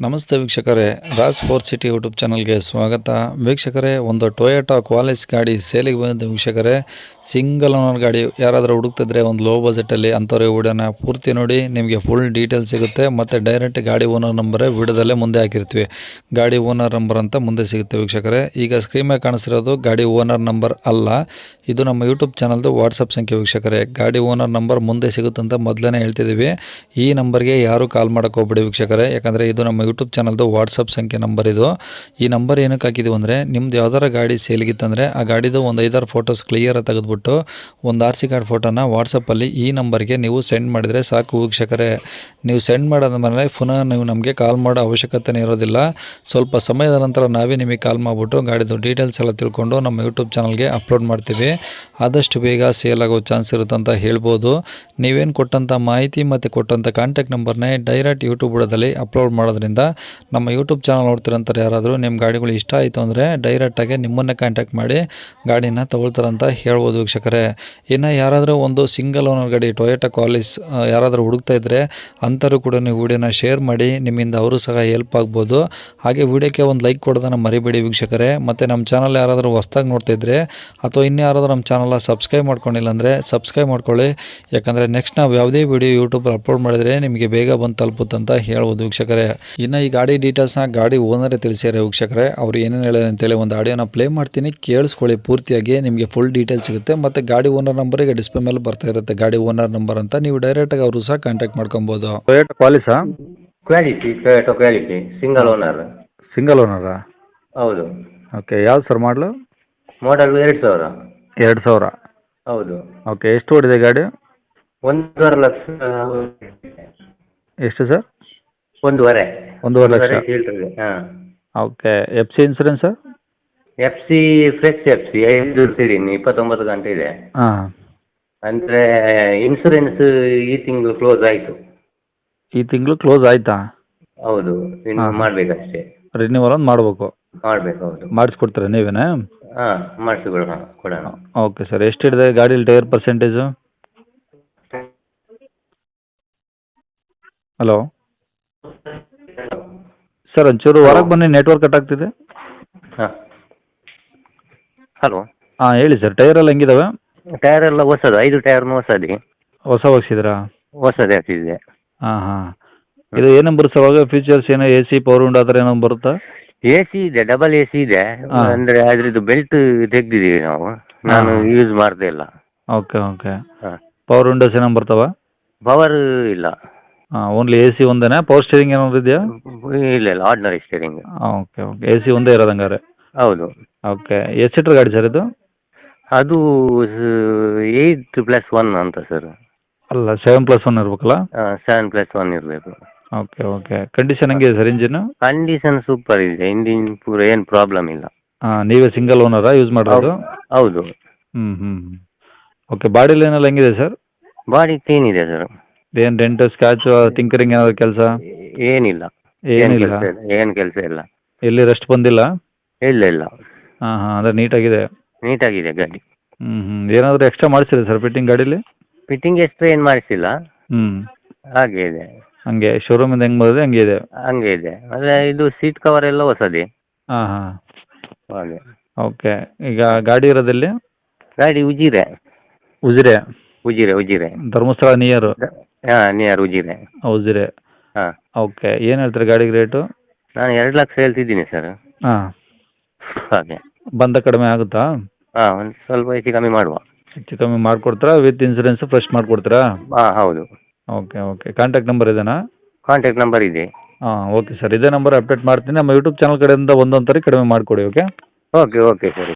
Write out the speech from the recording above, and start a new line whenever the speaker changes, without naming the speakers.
ನಮಸ್ತೆ ವೀಕ್ಷಕರೇ, Raj four city YouTube ಚಾನಲ್ಗೆ ಸ್ವಾಗತ. ವೀಕ್ಷಕರೇ, ಒಂದು ಟೊಯೋಟಾ ಕ್ವಾಲಿಸ್ ಗಾಡಿ ಸೇಲಿಗೆ ಬಂದಿದೆ ವೀಕ್ಷಕರೇ. ಸಿಂಗಲ್ ಓನರ್ ಗಾಡಿ ಯಾರಾದರೂ ಹುಡುಕ್ತಿದ್ರೆ ಒಂದು ಲೋ ಬಜೆಟಲ್ಲಿ ಅಂಥವ್ರಿಗೆ ವಿಡಿಯೋನ ಪೂರ್ತಿ ನೋಡಿ, ನಿಮಗೆ ಫುಲ್ ಡೀಟೇಲ್ಸ್ ಸಿಗುತ್ತೆ. ಮತ್ತು ಡೈರೆಕ್ಟ್ ಗಾಡಿ ಓನರ್ ನಂಬರೇ ವಿಡಿಯೋದಲ್ಲೇ ಮುಂದೆ ಹಾಕಿರ್ತೀವಿ. ಗಾಡಿ ಓನರ್ ನಂಬರ್ ಅಂತ ಮುಂದೆ ಸಿಗುತ್ತೆ ವೀಕ್ಷಕರೇ. ಈಗ ಸ್ಕ್ರೀನ್ ಮೇಲೆ ಕಾಣಿಸಿರೋದು ಗಾಡಿ ಓನರ್ ನಂಬರ್ ಅಲ್ಲ, ಇದು ನಮ್ಮ ಯೂಟ್ಯೂಬ್ ಚಾನಲ್ದು ವಾಟ್ಸಪ್ ಸಂಖ್ಯೆ ವೀಕ್ಷಕರೇ. ಗಾಡಿ ಓನರ್ ನಂಬರ್ ಮುಂದೆ ಸಿಗುತ್ತಂತ ಮೊದಲೇ ಹೇಳ್ತಿದ್ದೀವಿ. ಈ ನಂಬರ್ಗೆ ಯಾರು ಕಾಲ್ ಮಾಡೋಕೆ ಹೋಗ್ಬೇಡಿ ವೀಕ್ಷಕರೇ, ಯಾಕಂದರೆ ಇದು ನಮ್ಮ ಯೂಟ್ಯೂಬ್ ಚಾನಲ್ದು ವಾಟ್ಸಪ್ ಸಂಖ್ಯೆ ನಂಬರ್ ಇದು. ಈ ನಂಬರ್ ಏನಕ್ಕೆ ಹಾಕಿದ್ದೀವಿ ಅಂದರೆ, ನಿಮ್ದು ಯಾವ್ದಾರ ಗಾಡಿ ಸೇಲ್ಗಿತ್ತಂದರೆ ಆ ಗಾಡಿದು ಒಂದು 5-6 ಫೋಟೋಸ್ ಕ್ಲಿಯರಾಗಿ ತೆಗೆದುಬಿಟ್ಟು ಒಂದು RC ಕಾರ್ಡ್ ಫೋಟೋನ ವಾಟ್ಸಪ್ಪಲ್ಲಿ ಈ ನಂಬರ್ಗೆ ನೀವು ಸೆಂಡ್ ಮಾಡಿದರೆ ಸಾಕು ವೀಕ್ಷಕರೇ. ನೀವು ಸೆಂಡ್ ಮಾಡಾದ್ಮೇಲೆ ಪುನಃ ನೀವು ನಮಗೆ ಕಾಲ್ ಮಾಡೋ ಅವಶ್ಯಕತೆನೇ ಇರೋದಿಲ್ಲ. ಸ್ವಲ್ಪ ಸಮಯದ ನಂತರ ನಾವೇ ನಿಮಗೆ ಕಾಲ್ ಮಾಡಿಬಿಟ್ಟು ಗಾಡಿದು ಡೀಟೇಲ್ಸ್ ಎಲ್ಲ ತಿಳ್ಕೊಂಡು ನಮ್ಮ ಯೂಟ್ಯೂಬ್ ಚಾನಲ್ಗೆ ಅಪ್ಲೋಡ್ ಮಾಡ್ತೀವಿ. ಆದಷ್ಟು ಬೇಗ ಸೇಲ್ ಆಗೋ ಚಾನ್ಸ್ ಇರುತ್ತಂತ ಹೇಳ್ಬೋದು. ನೀವೇನು ಕೊಟ್ಟಂಥ ಮಾಹಿತಿ ಮತ್ತು ಕೊಟ್ಟಂಥ ಕಾಂಟ್ಯಾಕ್ಟ್ ನಂಬರ್ನೇ ಡೈರೆಕ್ಟ್ ಯೂಟ್ಯೂಬ್ ಬುಡದಲ್ಲಿ ಅಪ್ಲೋಡ್ ಮಾಡೋದ್ರಿಂದ ನಮ್ಮ ಯೂಟ್ಯೂಬ್ ಚಾನಲ್ ನೋಡ್ತಿರೋಂಥವ್ರು ಯಾರಾದರೂ ನಿಮ್ಮ ಗಾಡಿಗಳು ಇಷ್ಟ ಆಯಿತು ಅಂದರೆ ಡೈರೆಕ್ಟಾಗಿ ನಿಮ್ಮನ್ನೇ ಕಾಂಟ್ಯಾಕ್ಟ್ ಮಾಡಿ ಗಾಡಿನ ತೊಗೊಳ್ತಾರಂತ ಹೇಳ್ಬೋದು ವೀಕ್ಷಕರೇ. ಇನ್ನು ಯಾರಾದರೂ ಒಂದು ಸಿಂಗಲ್ ಓನರ್ ಗಾಡಿ ಟೊಯೋಟಾ ಕ್ವಾಲಿಸ್ ಯಾರಾದರೂ ಹುಡುಕ್ತಾ ಇದ್ದರೆ ಅಂಥವ್ರು ಕೂಡ ನೀವು ವಿಡಿಯೋನ ಶೇರ್ ಮಾಡಿ, ನಿಮ್ಮಿಂದ ಅವರು ಸಹ ಹೆಲ್ಪ್ ಆಗ್ಬೋದು. ಹಾಗೆ ವಿಡಿಯೋಕ್ಕೆ ಒಂದು ಲೈಕ್ ಕೊಡೋದನ್ನು ಮರಿಬೇಡಿ ವೀಕ್ಷಕರೇ. ಮತ್ತು ನಮ್ಮ ಚಾನಲ್ ಯಾರಾದರೂ ಹೊಸ್ದಾಗಿ ನೋಡ್ತಾ ಇದ್ದರೆ ಅಥವಾ ಇನ್ನೂ ಯಾರಾದರೂ ನಮ್ಮ ಚಾನಲ್ನ ಸಬ್ಸ್ಕ್ರೈಬ್ ಮಾಡ್ಕೊಂಡಿಲ್ಲ ಅಂದರೆ ಸಬ್ಸ್ಕ್ರೈಬ್ ಮಾಡ್ಕೊಳ್ಳಿ. ಯಾಕಂದರೆ ನೆಕ್ಸ್ಟ್ ನಾವು ಯಾವುದೇ ವಿಡಿಯೋ ಯೂಟ್ಯೂಬಲ್ಲಿ ಅಪ್ಲೋಡ್ ಮಾಡಿದರೆ ನಿಮಗೆ ಬೇಗ ಬಂದು ತಲುಪುತ್ತಂತ ಹೇಳ್ಬೋದು ವೀಕ್ಷಕರೇ. ಇನ್ನು ಈ ಗಾಡಿ ಡೀಟೇಲ್ಸ್ನ ಗಾಡಿ ಓನರೇ ತಿಳಿಸ್ಯಾರೆ ವೀಕ್ಷಕರೇ. ಅವ್ರು ಏನೇನು ಹೇಳಿದ್ರು ಅಂತೇಳಿ ಒಂದು ಆಡಿಯೋನ ಪ್ಲೇ ಮಾಡ್ತೀನಿ, ಕೇಳಿಸ್ಕೊಳ್ಳಿ ಪೂರ್ತಿಯಾಗಿ. ನಿಮಗೆ ಫುಲ್ ಡೀಟೇಲ್ಸ್ ಸಿಗುತ್ತೆ. ಮತ್ತು ಗಾಡಿ ಓನರ್ ನಂಬರ್ ಈಗ ಡಿಸ್ಪ್ಲೇ ಮೇಲೆ ಬರ್ತಾ ಇರುತ್ತೆ, ಗಾಡಿ ಓನರ್ ನಂಬರ್ ಅಂತ. ನೀವು ಡೈರೆಕ್ಟಾಗಿ ಅವರು ಸಹ ಕಾಂಟ್ಯಾಕ್ಟ್ ಮಾಡ್ಕೊಬೋದು. ಟೊಯೋಟಾ ಕ್ವಾಲಿಸಾ?
Toyota quality single owner.
Single ಓನರಾ?
ಹೌದು.
ಓಕೆ, ಯಾವ್ದು ಸರ್ ಮಾಡಲು?
ಮಾಡಲ್ 2000.
2000?
ಹೌದು.
ಓಕೆ, ಎಷ್ಟು ಓಡಿದೆ ಗಾಡಿ?
1.5 ಲಕ್ಷ.
ಎಷ್ಟು ಸರ್?
1.5
ಲಕ್ಷ.
ಹೇಳ್ತದೆ. ಹಾಂ.
Okay, FC insurance?
FC fresh FC 5 ಸೀರಿನ್ 29 ಗಂಟೆ ಇದೆ.
ಹಾಂ.
ಅಂದರೆ ಇನ್ಸೂರೆನ್ಸ್ ಈ ತಿಂಗಳು ಕ್ಲೋಸ್ ಆಯಿತು.
ಈ ತಿಂಗಳು ಕ್ಲೋಸ್ ಆಯಿತಾ?
ಹೌದು, ಇನ್ನು ಮಾಡಬೇಕಷ್ಟೇ.
ರಿನ್ಯೂವಲ್ ಒಂದು ಮಾಡಬೇಕು?
ಮಾಡಬೇಕು. ಹೌದು.
ಮಾಡಿಸ್ಕೊಡ್ತೀರಾ ನೀವೇನಾ?
ಹಾಂ, ಮಾಡಿಸಿಕೊಡೋಣ ಕೊಡೋಣ.
ಓಕೆ ಸರ್, ಎಷ್ಟಿದೆ ಗಾಡೀಲಿ ಟೈರ್ ಪರ್ಸೆಂಟೇಜು? ಹಲೋ ಸರ್, ಒಂಚೂರು ಹೊರಗೆ ಬನ್ನಿ, ನೆಟ್ವರ್ಕ್ ಕಟ್ ಆಗ್ತಿದೆ.
ಹಾಂ, ಹಲೋ.
ಹಾಂ ಹೇಳಿ ಸರ್, ಟೈರ್ ಎಲ್ಲ ಹೆಂಗಿದಾವೆ?
ಟೈರ್ ಎಲ್ಲ ಹೊಸದು, 5 ಟೈರ್ನು ಹೊಸದಿ.
ಹೊಸ ಹಾಕ್ಸಿದ್ರಾ?
ಹೊಸದೇ ಹಾಕಿದೆ.
ಹಾಂ ಹಾಂ. ಇದು ಏನು ಬರುತ್ತೆ ಅವಾಗ ಫೀಚರ್ಸ್? ಏನು AC ಪವರ್ ವಿಂಡೋ ಆ ಥರ ಏನೋ ಬರುತ್ತಾ?
AC ಇದೆ, ಡಬಲ್ AC ಇದೆ. ಅಂದರೆ ಅದ್ರದ್ದು ಬೆಲ್ಟ್ ತೆಗ್ದಿದ್ದೀವಿ ನಾವು, ನಾನು ಯೂಸ್ ಮಾಡ್ದೇ ಇಲ್ಲ.
Okay okay.
ಹಾಂ.
ಪವರ್ ವಿಂಡೋಸ್ ಏನೋ ಬರ್ತಾವ?
ಪವರ್ ಇಲ್ಲ.
ಹಾಂ, ಓನ್ಲಿ AC ಒಂದೇನಾ? ಪವರ್ ಸ್ಟೀರಿಂಗ್ ಏನಾದ್ರು ಇದೆಯಾ?
ಇಲ್ಲ ಇಲ್ಲ, ordinary steering.
Okay okay, AC ಒಂದೇ ಇರೋದು ಹಂಗಾರೆ?
ಹೌದು.
ಓಕೆ, ಎಷ್ಟು ಸೀಟ್ರ್ ಗಾಡಿ ಸರ್ ಇದು?
ಅದು 8+1 ಅಂತ ಸರ್.
ಅಲ್ಲ, 7+1 ಇರ್ಬೇಕಲ್ಲ?
7+1 ಇರಬೇಕು.
Okay okay. ಕಂಡೀಷನ್ ಹೆಂಗಿದೆ ಸರ್ ಇಂಜಿನ್?
ಕಂಡೀಷನ್ ಸೂಪರ್ ಇದೆ, ಇಂಜಿನ್ ಪೂರ ಏನು ಪ್ರಾಬ್ಲಮ್ ಇಲ್ಲ.
ಹಾಂ, ನೀವೇ ಸಿಂಗಲ್ ಓನರಾ ಯೂಸ್ ಮಾಡೋದು?
ಹೌದು.
ಹ್ಞೂ ಹ್ಞೂ. ಓಕೆ, ಬಾಡಿ ಲೈನೆಲ್ಲ ಹೆಂಗಿದೆ ಸರ್?
ಬಾಡಿ ಕ್ಲೀನ್ ಇದೆ ಸರ್.
ಏನು ಡೆಂಟ್ ಸ್ಕ್ರಾಚು ಟಿಂಕರಿಂಗ್ ಏನಾದ್ರು ಕೆಲಸ?
ಏನಿಲ್ಲ.
ಏನಿಲ್ಲ?
ಏನು ಕೆಲಸ ಇಲ್ಲ.
ಎಲ್ಲಿ ರೆಸ್ಟ್ ಬಂದಿಲ್ಲ?
ಇಲ್ಲ ಇಲ್ಲ.
ಹಾಂ ಹಾಂ, ಅಂದರೆ ನೀಟಾಗಿದೆ?
ನೀಟಾಗಿದೆ ಗಾಡಿ.
ಹ್ಞೂ ಹ್ಞೂ. ಏನಾದರೂ ಎಕ್ಸ್ಟ್ರಾ ಮಾಡಿಸಿರಿ ಸರ್ ಫಿಟ್ಟಿಂಗ್ ಗಾಡೀಲಿ?
ಫಿಟ್ಟಿಂಗ್ ಎಕ್ಸ್ಟ್ರಾ ಏನು ಮಾಡಿಸಿಲ್ಲ.
ಹ್ಞೂ,
ಹಾಗೆ ಇದೆ.
ಹಂಗೆ ಶೋರೂಮಿಂದ ಹೆಂಗೆ ಬಂದಿದೆ ಹಂಗೆ ಇದೆ?
ಹಂಗೆ ಇದೆ. ಅಂದರೆ ಇದು ಸೀಟ್ ಕವರ್ ಎಲ್ಲ ಹೊಸದೇ.
ಹಾಂ ಹಾಂ.
ಹಾಗೆ.
ಓಕೆ, ಈಗ ಗಾಡಿ ಇರೋದಲ್ಲಿ?
ಗಾಡಿ ಉಜಿರೆ.
ಉಜಿರೆ?
ಉಜಿರೆ.
ಧರ್ಮಸ್ಥಳ ನಿಯರು?
ಹಾಂ, ನಿಯರ್ ಉಜಿರೆ.
ಉಜಿರೆ.
ಹಾಂ.
ಓಕೆ, ಏನು ಹೇಳ್ತೀರಿ ಗಾಡಿಗೆ ರೇಟು?
ನಾನು 2 ಲಕ್ಷ ಹೇಳ್ತಿದ್ದೀನಿ ಸರ್.
ಹಾಂ.
ಹಾಗೆ.
ಬಂದ ಕಡಿಮೆ ಆಗುತ್ತಾ?
ಹಾಂ, ಒಂದು ಸ್ವಲ್ಪ ಹೆಚ್ಚು ಕಮ್ಮಿ ಮಾಡುವ.
ಹೆಚ್ಚು ಕಮ್ಮಿ ಮಾಡಿಕೊಡ್ತೀರಾ? ವಿತ್ ಇನ್ಸೂರೆನ್ಸ್ ಫ್ರೆಶ್ ಮಾಡಿಕೊಡ್ತೀರಾ?
ಹಾಂ, ಹೌದು.
Okay okay. ಕಾಂಟ್ಯಾಕ್ಟ್ ನಂಬರ್ ಇದೇನಾ?
ಕಾಂಟ್ಯಾಕ್ಟ್ ನಂಬರ್ ಇದೆ.
ಹಾಂ, ಓಕೆ ಸರ್, ಇದೇ ನಂಬರ್ ಅಪ್ಡೇಟ್ ಮಾಡ್ತೀನಿ. ನಮ್ಮ ಯೂಟ್ಯೂಬ್ ಚಾನಲ್ ಕಡೆಯಿಂದ ಒಂದೊಂದು ಕಡಿಮೆ ಮಾಡಿಕೊಡಿ. ಓಕೆ
ಓಕೆ ಓಕೆ ಸರಿ.